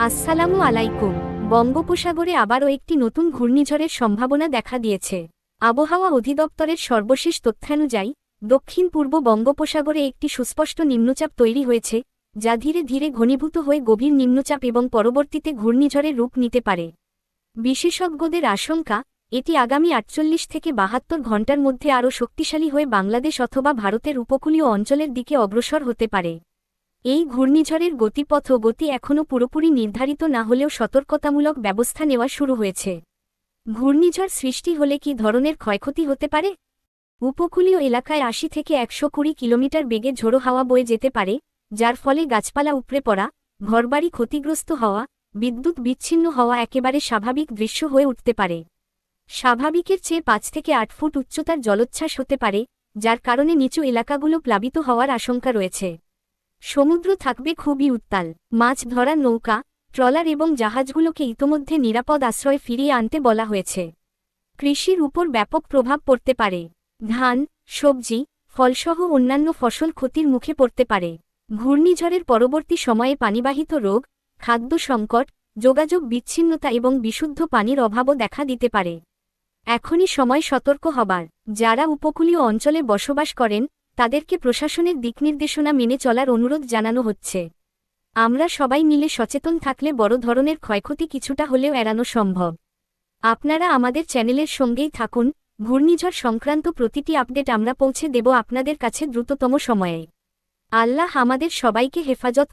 আসসালামু আলাইকুম। বঙ্গোপসাগরে আবারও একটি নতুন ঘূর্ণিঝড়ের সম্ভাবনা দেখা দিয়েছে। আবহাওয়া অধিদপ্তরের সর্বশেষ তথ্যানুযায়ী দক্ষিণ পূর্ব বঙ্গোপসাগরে একটি সুস্পষ্ট নিম্নচাপ তৈরি হয়েছে, যা ধীরে ধীরে ঘনীভূত হয়ে গভীর নিম্নচাপ এবং পরবর্তীতে ঘূর্ণিঝড়ের রূপ নিতে পারে। বিশেষজ্ঞদের আশঙ্কা, এটি আগামী ৪৮ থেকে ৭২ ঘণ্টার মধ্যে আরও শক্তিশালী হয়ে বাংলাদেশ অথবা ভারতের উপকূলীয় অঞ্চলের দিকে অগ্রসর হতে পারে। এই ঘূর্ণিঝড়ের গতিপথ ও গতি এখনও পুরোপুরি নির্ধারিত না হলেও সতর্কতামূলক ব্যবস্থা নেওয়া শুরু হয়েছে। ঘূর্ণিঝড় সৃষ্টি হলে কী ধরনের ক্ষয়ক্ষতি হতে পারে? উপকূলীয় এলাকায় ৮০ থেকে ১২০ কিলোমিটার বেগে ঝোড়ো হাওয়া বয়ে যেতে পারে, যার ফলে গাছপালা উপড়ে পড়া, ঘরবাড়ি ক্ষতিগ্রস্ত হওয়া, বিদ্যুৎ বিচ্ছিন্ন হওয়া একেবারে স্বাভাবিক দৃশ্য হয়ে উঠতে পারে। স্বাভাবিকের চেয়ে ৫ থেকে ৮ ফুট উচ্চতার জলোচ্ছ্বাস হতে পারে, যার কারণে নিচু এলাকাগুলো প্লাবিত হওয়ার আশঙ্কা রয়েছে। সমুদ্র থাকবে খুবই উত্তাল। মাছ ধরার নৌকা, ট্রলার এবং জাহাজগুলোকে ইতোমধ্যে নিরাপদ আশ্রয়ে ফিরিয়ে আনতে বলা হয়েছে। কৃষির উপর ব্যাপক প্রভাব পড়তে পারে। ধান, সবজি, ফলসহ অন্যান্য ফসল ক্ষতির মুখে পড়তে পারে। ঘূর্ণিঝড়ের পরবর্তী সময়ে পানিবাহিত রোগ, খাদ্য সংকট, যোগাযোগ বিচ্ছিন্নতা এবং বিশুদ্ধ পানির অভাবও দেখা দিতে পারে। এখনই সময় সতর্ক হবার। যারা উপকূলীয় অঞ্চলে বসবাস করেন, তাদেরকে প্রশাসনের দিকনির্দেশনা মেনে চলার অনুরোধ জানানো হচ্ছে। আমরা সবাই মিলে সচেতন থাকলে বড় ধরনের ক্ষয়ক্ষতি কিছুটা হলেও এড়ানো সম্ভব। আপনারা আমাদের চ্যানেলের সঙ্গেই থাকুন। ঘূর্ণিঝড় সংক্রান্ত প্রতিটি আপডেট আমরা পৌঁছে দেব আপনাদের কাছে দ্রুততম সময়ে। আল্লাহ আমাদের সবাইকে হেফাজত